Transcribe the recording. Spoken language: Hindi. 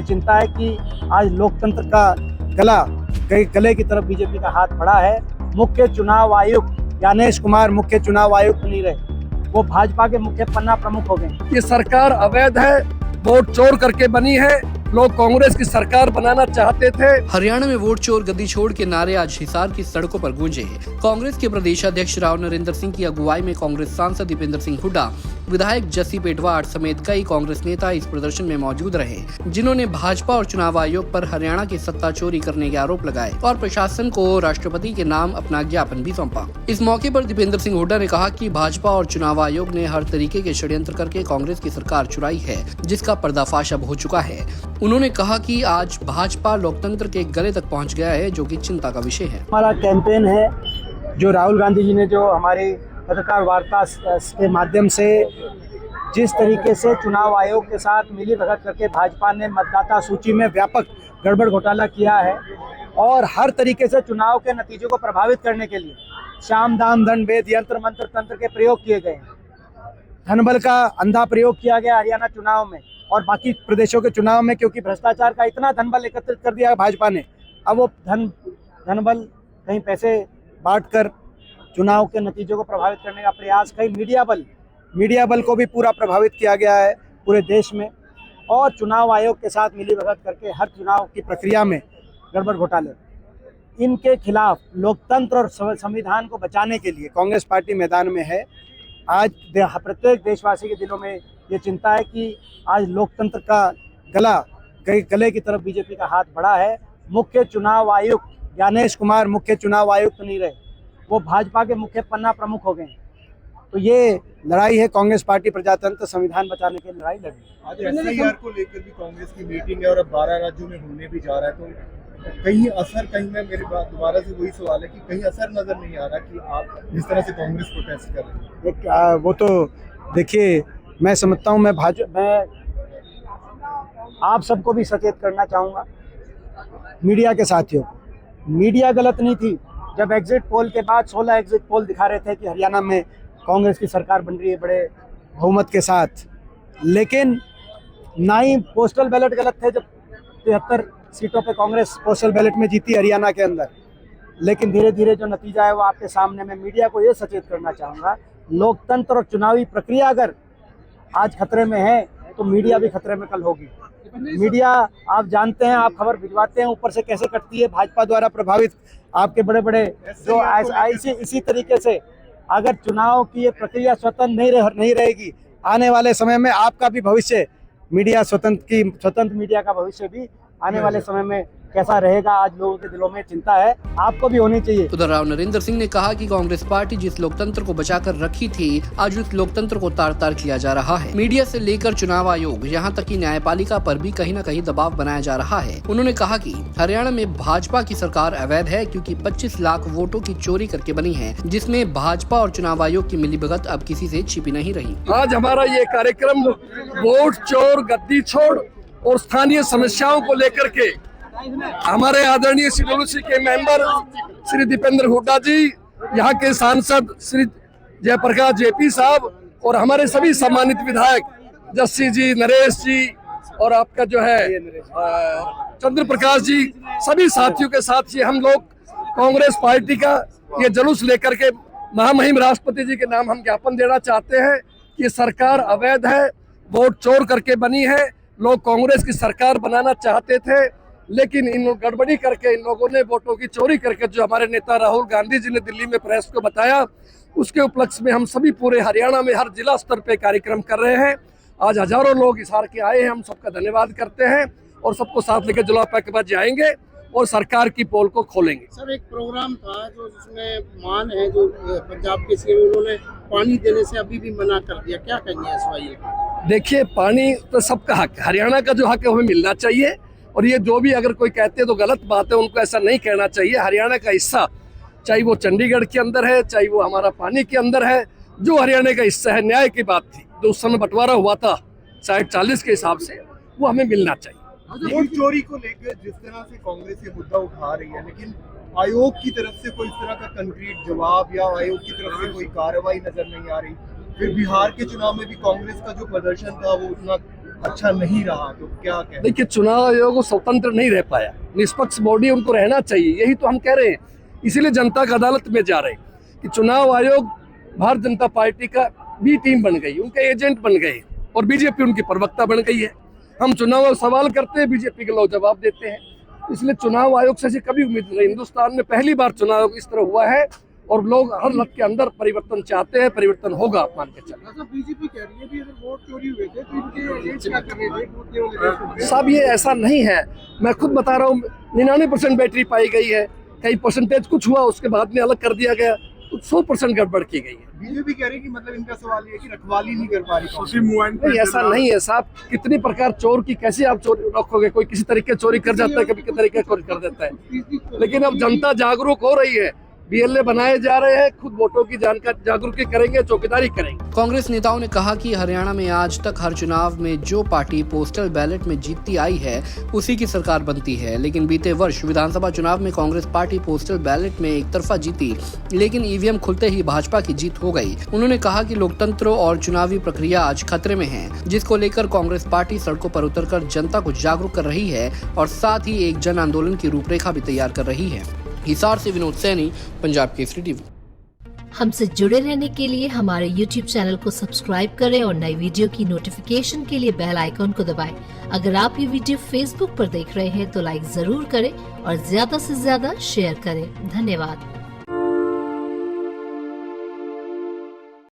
ये चिंता है कि आज लोकतंत्र का गले की तरफ बीजेपी का हाथ बढ़ा है। मुख्य चुनाव आयुक्त ज्ञानेश कुमार मुख्य चुनाव आयुक्त नहीं रहे, वो भाजपा के मुख्य पन्ना प्रमुख हो गए। ये सरकार अवैध है, वोट चोर करके बनी है। लोग कांग्रेस की सरकार बनाना चाहते थे। हरियाणा में वोट चोर गद्दी छोड़ के नारे आज हिसार की सड़कों पर गूंजे। कांग्रेस के प्रदेश अध्यक्ष राव नरेंद्र सिंह की अगुवाई में कांग्रेस सांसद दीपेंद्र सिंह हुड्डा, विधायक जस्सी पेटवाड़ समेत कई कांग्रेस नेता इस प्रदर्शन में मौजूद रहे, जिन्होंने भाजपा और चुनाव आयोग पर हरियाणा की सत्ता चोरी करने के आरोप लगाए और प्रशासन को राष्ट्रपति के नाम अपना ज्ञापन भी सौंपा। इस मौके पर दीपेंद्र सिंह हुड्डा ने कहा कि भाजपा और चुनाव आयोग ने हर तरीके के षड्यंत्र करके कांग्रेस की सरकार चुराई है, जिसका पर्दाफाश अब हो चुका है। उन्होंने कहा कि आज भाजपा लोकतंत्र के गले तक पहुंच गया है, जो कि चिंता का विषय है। हमारा कैंपेन है जो राहुल गांधी जी ने जो हमारी पत्रकार वार्ता के माध्यम से जिस तरीके से चुनाव आयोग के साथ मिली भगत करके भाजपा ने मतदाता सूची में व्यापक गड़बड़ घोटाला किया है और हर तरीके से चुनाव के नतीजों को प्रभावित करने के लिए शाम दाम दंड भेद यंत्र मंत्र तंत्र के प्रयोग किए गए। धनबल का अंधा प्रयोग किया गया हरियाणा चुनाव में और बाकी प्रदेशों के चुनाव में, क्योंकि भ्रष्टाचार का इतना धनबल एकत्रित कर दिया भाजपा ने। अब वो धनबल कहीं पैसे बांटकर चुनाव के नतीजों को प्रभावित करने का प्रयास, कहीं मीडिया बल को भी पूरा प्रभावित किया गया है पूरे देश में और चुनाव आयोग के साथ मिलीभगत करके हर चुनाव की प्रक्रिया में गड़बड़ घोटाले, इनके खिलाफ लोकतंत्र और संविधान को बचाने के लिए कांग्रेस पार्टी मैदान में है। आज प्रत्येक देशवासी के दिलों में ये चिंता है कि आज लोकतंत्र का गले की तरफ बीजेपी का हाथ बढ़ा है। मुख्य चुनाव आयुक्त ज्ञानेश कुमार मुख्य चुनाव आयुक्त नहीं रहे, वो भाजपा के मुख्य पन्ना प्रमुख हो गए। तो ये लड़ाई है कांग्रेस पार्टी प्रजातंत्र संविधान बचाने की लड़ाई लड़ी। आज एसआईआर को लेकर भी कांग्रेस की मीटिंग है और अब 12 राज्यों में होने भी जा रहा है, तो कहीं असर, कहीं मैं मेरी बात दोबारा से वही सवाल है कि कहीं असर नजर नहीं आ रहा कि आप जिस तरह से कांग्रेस प्रोटेस्ट कर रहे हैं। वो तो देखिए, मैं समझता हूँ, मैं आप सबको भी सचेत करना चाहूँगा, मीडिया के साथियों, मीडिया गलत नहीं थी जब एग्जिट पोल के बाद 16 एग्जिट पोल दिखा रहे थे कि हरियाणा में कांग्रेस की सरकार बन रही है बड़े बहुमत के साथ। लेकिन ना ही पोस्टल बैलेट गलत थे जब 73 सीटों पे कांग्रेस पोस्टल बैलेट में जीती हरियाणा के अंदर। लेकिन धीरे धीरे जो नतीजा है वो आपके सामने। मैं मीडिया को ये सचेत करना चाहूँगा, लोकतंत्र और चुनावी प्रक्रिया अगर आज खतरे में है तो मीडिया भी खतरे में कल होगी। मीडिया, आप जानते हैं, आप खबर भिजवाते हैं, ऊपर से कैसे कटती है, भाजपा द्वारा प्रभावित आपके बड़े बड़े जो इसी तरीके से अगर चुनाव की ये प्रक्रिया स्वतंत्र नहीं रहेगी, आने वाले समय में आपका भी भविष्य, मीडिया स्वतंत्र मीडिया का भविष्य भी आने वाले समय में कैसा रहेगा, आज लोगों के दिलों में चिंता है, आपको भी होनी चाहिए। उधर राव नरेंद्र सिंह ने कहा कि कांग्रेस पार्टी जिस लोकतंत्र को बचाकर रखी थी, आज उस लोकतंत्र को तार-तार किया जा रहा है। मीडिया से लेकर चुनाव आयोग, यहाँ तक कि न्यायपालिका पर भी कहीं न कहीं दबाव बनाया जा रहा है। उन्होंने कहा कि हरियाणा में भाजपा की सरकार अवैध है, क्योंकि 25 लाख वोटों की चोरी करके बनी है, जिसमें भाजपा और चुनाव आयोग की मिलीभगत अब किसी से छिपी नहीं रही। आज हमारा ये कार्यक्रम वोट चोर गद्दी छोड़ और स्थानीय समस्याओं को लेकर के हमारे आदरणीय CWC के मेंबर श्री दीपेंद्र हुड्डा जी, यहाँ के सांसद श्री जयप्रकाश JP साहब और हमारे सभी सम्मानित विधायक जस्सी जी, नरेश जी और आपका जो है चंद्र प्रकाश जी, सभी साथियों के साथ ये हम लोग कांग्रेस पार्टी का ये जुलूस लेकर के महामहिम राष्ट्रपति जी के नाम हम ज्ञापन देना चाहते हैं कि सरकार अवैध है, वोट चोर करके बनी है। लोग कांग्रेस की सरकार बनाना चाहते थे, लेकिन इन गड़बड़ी करके इन लोगों ने वोटों की चोरी करके, जो हमारे नेता राहुल गांधी जी ने दिल्ली में प्रेस को बताया, उसके उपलक्ष्य में हम सभी पूरे हरियाणा में हर जिला स्तर पे कार्यक्रम कर रहे हैं। आज हजारों लोग हिसार के आए हैं, हम सबका धन्यवाद करते हैं और सबको साथ लेकर जुलूस के बाद जाएंगे और सरकार की पोल को खोलेंगे। सर, एक प्रोग्राम था जो जिसमें मान है जो पंजाब के सीएम, उन्होंने पानी देने से अभी भी मना कर दिया, क्या कहेंगे इस वाले? देखिए, पानी तो सबका हक है, हरियाणा का जो हक है हमें मिलना चाहिए और ये जो भी अगर कोई कहते हैं तो गलत बात है, उनको ऐसा नहीं कहना चाहिए। हरियाणा का हिस्सा, चाहे वो चंडीगढ़ के अंदर है, चाहे वो हमारा पानी के अंदर है, जो हरियाणा का हिस्सा है, न्याय की बात थी, जो उस समय बंटवारा हुआ था 60-40 के हिसाब से, वो हमें मिलना चाहिए। वोट चोरी को लेकर जिस तरह से कांग्रेस ये मुद्दा उठा रही है, लेकिन आयोग की तरफ से कोई इस तरह का कंक्रीट जवाब या आयोग की तरफ से कोई कार्रवाई नजर नहीं आ रही। फिर बिहार के चुनाव में भी कांग्रेस का जो प्रदर्शन था वो उतना अच्छा नहीं रहा तो क्या कहें? देखिए, चुनाव आयोग स्वतंत्र नहीं रह पाया, निष्पक्ष बॉडी उनको रहना चाहिए, यही तो हम कह रहे हैं। इसीलिए जनता का अदालत में जा रहे हैं कि चुनाव आयोग भारतीय जनता पार्टी का बी टीम बन गई, उनके एजेंट बन गए और बीजेपी उनकी प्रवक्ता बन गई है। हम चुनाव आयोग सवाल करते हैं, बीजेपी के लोग जवाब देते हैं। इसलिए चुनाव आयोग से ऐसी कभी उम्मीद नहीं। हिंदुस्तान में पहली बार चुनाव आयोग इस तरह हुआ है और लोग हर लत के अंदर परिवर्तन चाहते हैं, परिवर्तन होगा, मान के चल। बीजेपी कह रही है कि अगर वोट चोरी हुए थे तो इनके एजेंट्स क्या कर रहे थे, वोट केवल साहब ये ऐसा नहीं है, मैं खुद बता रहा हूँ। 99% बैटरी पाई गई है, कई परसेंटेज कुछ हुआ उसके बाद में अलग कर दिया गया, तो 100% गड़बड़ की गई है। बीजेपी कह रही है कि मतलब इनका सवाल ये है कि रखवाली नहीं कर पा रही। नहीं, ऐसा नहीं है साहब। कितनी प्रकार चोर की कैसे आप चोरी रखोगे? कोई किसी तरीके चोरी कर जाता है, कभी किसी तरीके चोरी कर देता है। लेकिन अब जनता जागरूक हो रही है, बीएलए बनाए जा रहे हैं, खुद वोटों की जानकारी जागरूकता करेंगे, चौकीदारी करेंगे। कांग्रेस नेताओं ने कहा कि हरियाणा में आज तक हर चुनाव में जो पार्टी पोस्टल बैलेट में जीतती आई है उसी की सरकार बनती है, लेकिन बीते वर्ष विधानसभा चुनाव में कांग्रेस पार्टी पोस्टल बैलेट में एक तरफा जीती, लेकिन ईवीएम खुलते ही भाजपा की जीत हो गई। उन्होंने कहा कि लोकतंत्र और चुनावी प्रक्रिया आज खतरे में है, जिसको लेकर कांग्रेस पार्टी सड़कों पर उतरकर जनता को जागरूक कर रही है और साथ ही एक जन आंदोलन की रूपरेखा भी तैयार कर रही है। हिसार से विनोद सैनी, पंजाब केसरी टीवी। हमसे जुड़े रहने के लिए हमारे YouTube चैनल को सब्सक्राइब करें और नई वीडियो की नोटिफिकेशन के लिए बेल आइकॉन को दबाएं। अगर आप ये वीडियो Facebook पर देख रहे हैं तो लाइक जरूर करें और ज्यादा से ज्यादा शेयर करें। धन्यवाद।